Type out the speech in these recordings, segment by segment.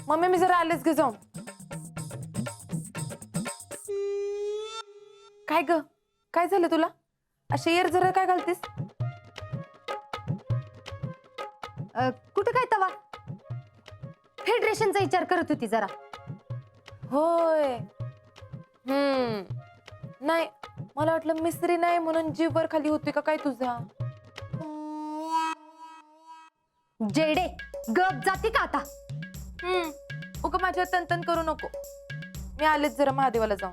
Mummy मी जरा आलेच ग जाऊन. काय ग काय झालं तुला? अशी येर जरा काय घालतेस? कुठं काय तवा फेडरेशनचा विचार करत होती जरा. होय. नाही मला वाटलं मिस्त्री नाही म्हणून जीववर खाली होती का काय तुझा? जेडे गप जाते का आता? उगा माझ्या तनतन करू नको. मी आलेच जरा महादेवाला जाऊन.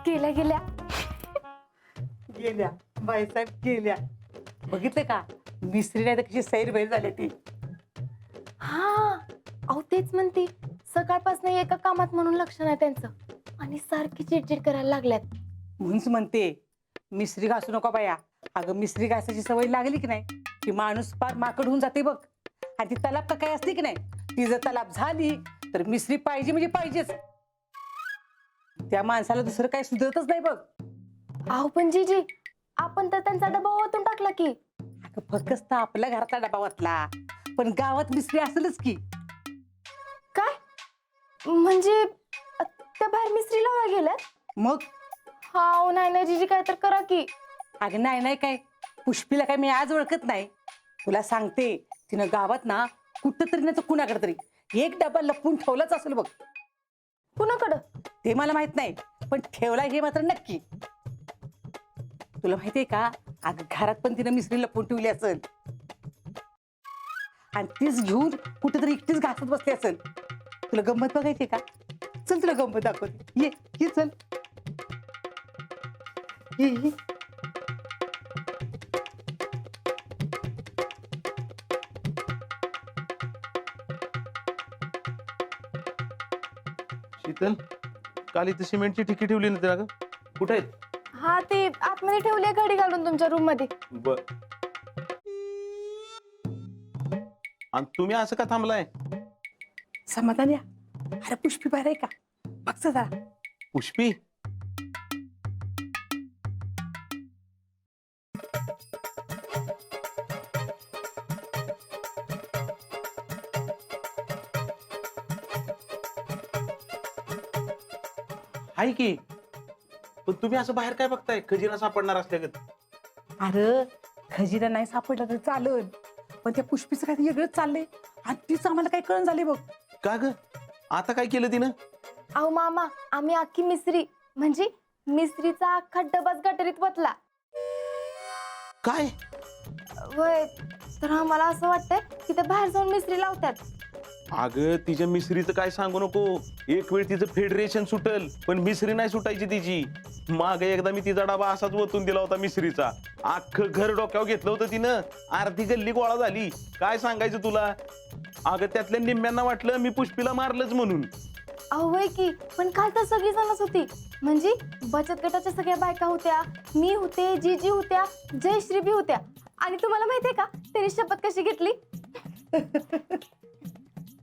गेल्या गेल्या गेल्या बाईसाहेब गेल्या. बघितलं का मिस्त्री नाही तर कशी सैरभैर झाली ती. हा अहो तेच म्हणते सकाळपासून एका कामात म्हणून लक्ष नाही त्यांचं आणि सारखी चिडचिड करायला लागल्यात. म्हणूनच म्हणते मिस्त्री घासू नका बाया. अगं मिस्त्री घासायची सवय लागली की नाही की माणूस पार माकड होऊन जाते बघ. आणि ती तलाप का काय असते की नाही, ती जर तलाप झाली तर मिस्त्री पाहिजे म्हणजे पाहिजेच. त्या माणसाला दुसरं काही सुधरतच नाही बघ. अहो पण जीजी आपण तर त्यांचा डबा ओतून टाकला की. अगं फक्त आपल्या घरातला डबा वाचला पण गावात मिस्त्री असेलच की. काय म्हणजे त्या बाहेर मिस्त्री लावायला गेल्यात? मग हा नाही नाही जीजी काय तर करा की. अगं नाही नाही काय पुष्पीला काय मी आज ओळखत नाही. तुला सांगते तिनं गावात ना कुठं तरी नाही तर कुणाकडे तरी एक डबा लपवून ठेवलाच असेल बघ. कुणाकडं? ते मला माहित नाही पण ठेवला हे मात्र नक्की. तुला माहितीये का अगं घरात पण तिनं मिसरी लपवून ठेवली असेल आणि तीच घेऊन कुठेतरी एकटीच घासत बसली असेल. तुला गंमत बघायची का? चल तुला गंमत दाखवते. ये ये चल ये ये. शीतल काल इथे सिमेंटची ठिकी ठेवली ना ग, कुठे आहेत? हा ते आतमध्ये ठेवले घडी घालून तुमच्या रूम मध्ये. बर. आणि तुम्ही असं का थांबलाय? समाधान या. अरे पुष्पी बाहेर आहे का बघ जरा. पुष्पी आहे की, पण तुम्ही असं बाहेर काय बघताय? खजिना सापडणार असल्यागत. अरे खजिना नाही सापडला तर चालल पण त्या पुष्पीचं काही वेगळंच चाललंय आणि तीच आम्हाला काही कळण झाली बघ. का ग आता काय केलं तिनं? अहो मामा आम्ही अख्खी मिसरी म्हणजे मिसरीचा अख्खा डबाच गटरीत वतला. काय? होय तर आम्हाला असं वाटतंय की ते बाहेर जाऊन मिसरी लावतात. अगं तिच्या मिसरीचं काय सांगू नको. एक वेळ तिचं फेडरेशन सुटल पण मिसरी नाही सुटायची तिची. माग एकदा मी तिचा डबा असाच ओतून दिला होता मिसरीचा. अख्खं घर डोक्यावर घेतलं होतं तिनं. अर्धी गल्ली गोळा झाली. काय सांगायचं तुला. अगं त्यातल्या निम्म्यांना वाटलं मी पुष्पीला मारलंच म्हणून. अहो होय की पण काल तर सगळी जणच होती. म्हणजे बचत गटाच्या सगळ्या बायका होत्या, मी होते, जीजी होत्या, जयश्री बी होत्या. आणि तुम्हाला माहितीये का त्यांनी शपथ कशी घेतली?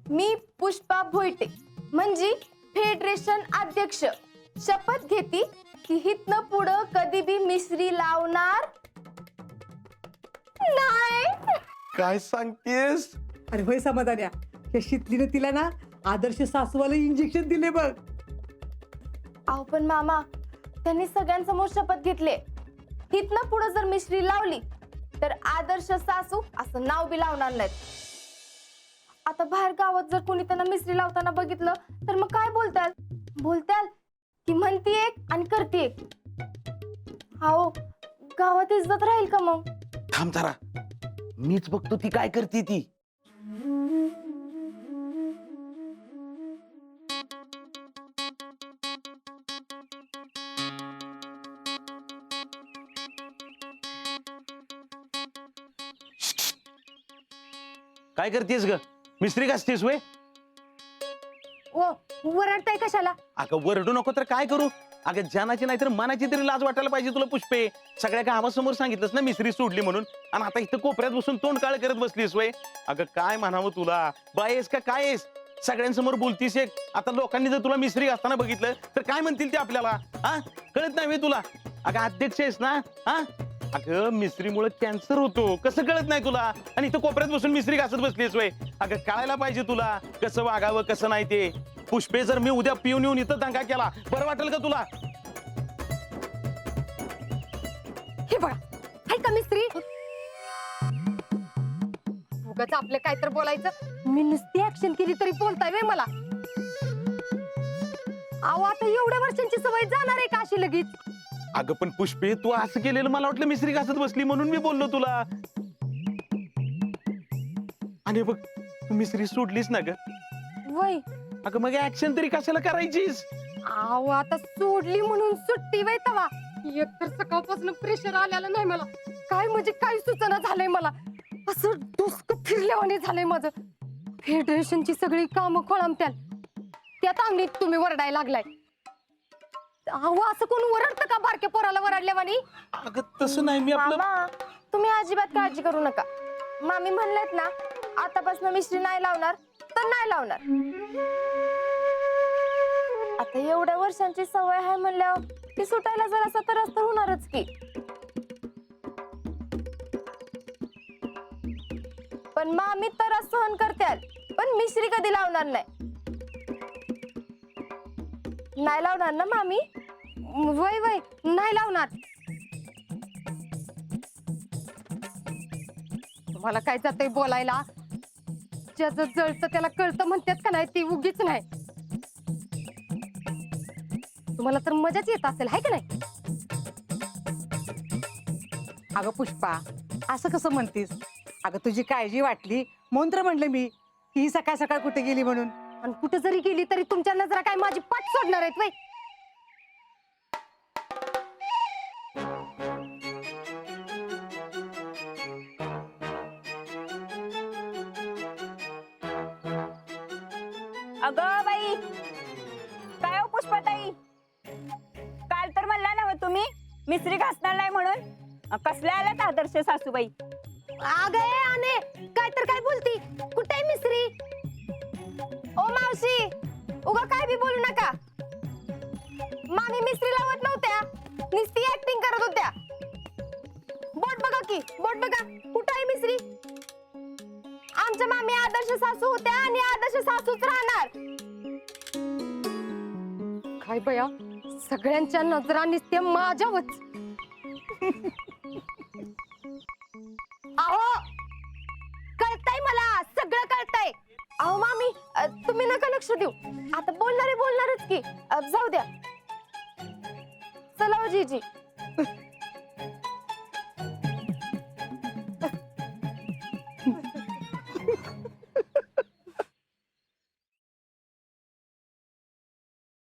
मी पुष्पा भोईटे म्हणजे फेडरेशन अध्यक्ष शपथ घेती की हितनं पुढं कधी बी मिसरी लावणार नाही. काय सांगतेस? अरे होय समाधान या. त्या शितलीनं तिला ना आदर्श सासूवाला इंजेक्शन दिले बघ. अहो पण मामा त्यांनी सगळ्यांसमोर शपथ घेतली हितनं पुढं जर मिश्री लावली तर आदर्श सासू असं नाव बी लावणार नाहीत. आता बाहेर गावात जर कोणी त्यांना मिसरी लावताना बघितलं तर मग काय बोलताल? बोलताल की म्हणती एक आणि करती एक. हो गावात इज्जत राहील का मग? थांब जरा, मीच बघतो ती काय करते ती. काय करतेस ग? मिस्त्री घासतेस वय? ओ वरडताय कशाला? अगं वरडू नको तर काय करू? अगं जानाची नाही तर मनाची तरी लाज वाटायला पाहिजे तुला पुष्पे. सगळ्या गावासमोर सांगितलंस ना मिस्त्री सोडली म्हणून, आणि आता इथं कोपऱ्यात बसून तोंड काळ करत बसलीस वय. अगं काय म्हणावं तुला, बायस का काय आहेस? सगळ्यांसमोर बोलतीस एक. आता लोकांनी जर तुला मिस्त्री घासताना बघितलं तर काय म्हणतील ते आपल्याला? हा, कळत नाही व्हय तुला? अगं अध्यक्ष आहेस ना? हा, अगं मिस्त्रीमुळे कॅन्सर होतो, कसं कळत नाही तुला? आणि इथं कोपऱ्यात बसून मिस्त्री घासत बसलीस वय. अगं कळायला पाहिजे तुला कसं वागावं कसं नाही ते. पुष्पे, जर मी उद्या पिऊन येऊन इथं दंगा केला, बरं वाटेल का तुला? हे बघा, हाय का मिस्त्री? उगाच आपलं काय तर बोलायचं, मी नुसती ऍक्शन केली तरी बोलताय वे मला. अहो आता एवढ्या वर्षांची सवय जाणार आहे का अशी लगेच? अगं पण पुष्पे, तू असं केलेलं मला वाटलं मिस्त्री घासत बसली म्हणून मी बोललो तुला. आणि बघ, तू मिस्त्री सोडलीस ना ग. वय अगं मग ऍक्शन तरी कशाला करायचीस? अहो आता सोडली म्हणून सुट्टी वय तवा. एक तर सकाळपासून प्रेशर आलेलं नाही मला, काय म्हणजे काय सूचना झालंय मला. असं डोसकं फिरल्यावाने झालंय माझं. फेडरेशनची सगळी कामं खोळंबत्याल, त्यात अंगणीत तुम्ही वरडायला लागलाय. अहो असं कोण वरडतं का बारक्या पोराला वरडल्यावानी? अगं तसं नाही, मी आपलं. मामा तुम्ही अजिबात काळजी करू नका. मामी म्हणलेत ना, आतापासून मिस्त्री नाही लावणार तर नाही लावणार. आता एवढ्या वर्षांची सवय आहे म्हणल्यावर ती सुटायला जरासा त्रास तर होणारच की. पण मामी त्रास सहन करत्याल, पण मिश्री कधी लावणार नाही. नाही लावणार ना मामी? वय वय नाही लावणार. तुम्हाला काय जातंय बोलायला? ज्याचं जळतं त्याला कळतं म्हणतात का नाही, ती उगीच नाही. तुम्हाला तर मजाच येत असेल हाय का नाही? अगं पुष्पा, असं कसं म्हणतीस? अगं तुझी काळजी वाटली म्हणून तर म्हणलं मी की ही सकाळ सकाळ कुठे गेली म्हणून. आणि कुठे जरी गेली तरी तुमच्या नजरा काय माझी पाठ सोडणार आहेत वय? अगं बाई, काय हो पुष्पाताई, काल तर म्हणला ना तुम्ही मिस्त्री घासणार नाही म्हणून. कसल्या आल्यात आदर्श सासूबाई? अगं ए आने, काय तर काय बोलती? कुठे आहे मिस्त्री? ओ मावशी, उगा काय बी बोलू नका. मामी मिस्त्री लावत नव्हत्या, नुसती ऍक्टिंग करत होत्या. बोट बघा की, बोट बघा, कुठे आहे मिस्त्री? आमच्या मामी आदर्श सासू होत्या आणि आदर्श सासूच राहणार. काय बया, सगळ्यांच्या नजरा नुसत्या माझ्यावरच. अहो कळतंय मला, सगळं कळतंय. अहो मामी, तुम्ही नका लक्ष देऊ. आता बोलणारच की. जाऊ द्या. चला हो जीजी.